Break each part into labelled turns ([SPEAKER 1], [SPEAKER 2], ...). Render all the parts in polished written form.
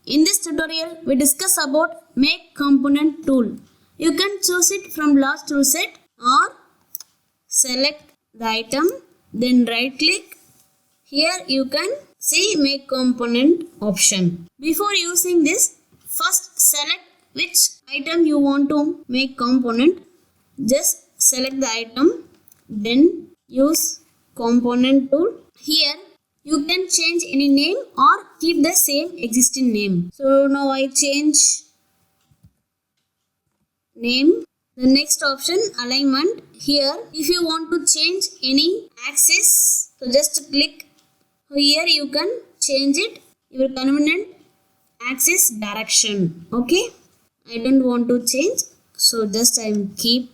[SPEAKER 1] In this tutorial, we discuss about Make Component tool. You can choose it from last tool set or select the item, then right click. Here you can see Make Component option. Before using this, first select which item you want to make component. Just select the item, then use Component tool. Here you can change any name or keep the same existing name. So now I change name. The next option, alignment. Here if you want to change any axis, so just click here. You can change it your convenient axis direction. Okay, I don't want to change, so just I keep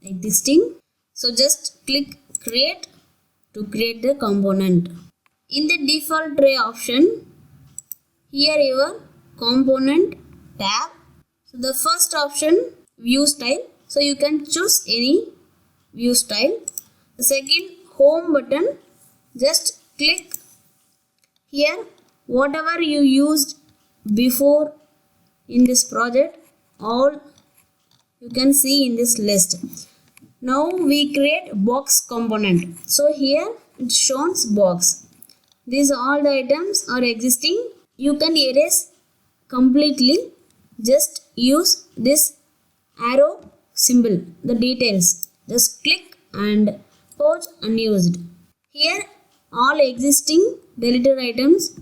[SPEAKER 1] existing. So just click create to create the component. In the default tray option, here your component tab. So the first option, view style. So you can choose any view style. The second, home button. Just click here. Whatever you used before in this project, all you can see in this list. Now we create box component. So here it shows box. These all the items are existing. You can erase completely. Just use this arrow symbol, the details. Just click and purge unused. Here all existing deleted items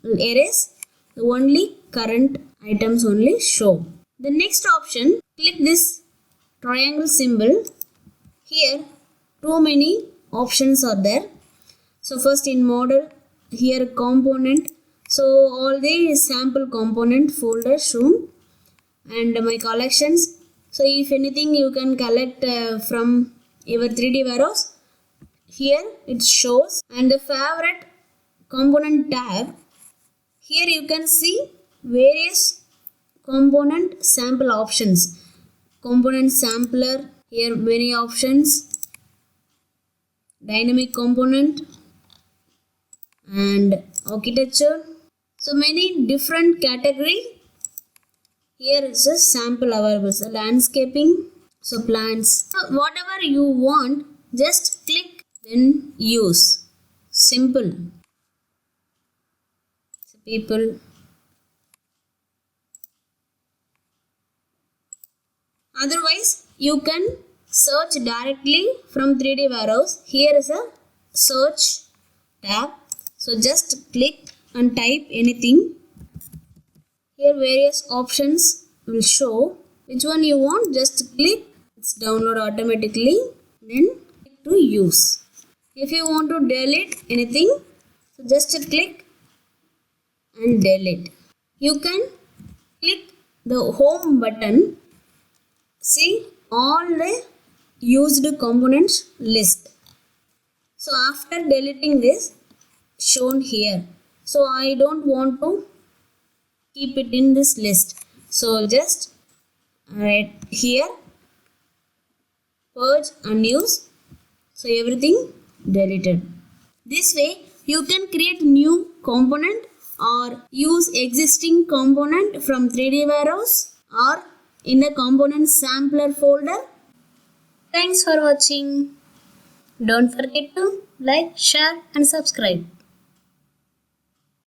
[SPEAKER 1] will erase. The only current items only show. The next option, click this triangle symbol. Here too many options are there. So first in model, here component. So all the sample component folder shown, and my collections. So if anything you can collect from your 3D warehouse, here it shows. And the favorite component tab, here you can see various component sample options. Component sampler, here many options. Dynamic component and architecture. So many different category. Here is a sample available. So landscaping, so plants. So whatever you want, just click then use. Simple. So people. Otherwise, you can search directly from 3D warehouse. Here is a search tab. So just click and type anything. Here various options will show. Which one you want, just click. It's download automatically. Then click to use. If you want to delete anything, so just click and delete. You can click the home button. See all the used components list. So after deleting this, shown here. So I don't want to keep it in this list. So just right here, purge unuse. So everything deleted. This way you can create new component or use existing component from 3D warehouse or in the component sampler folder. Thanks for watching. Don't forget to like, share and subscribe.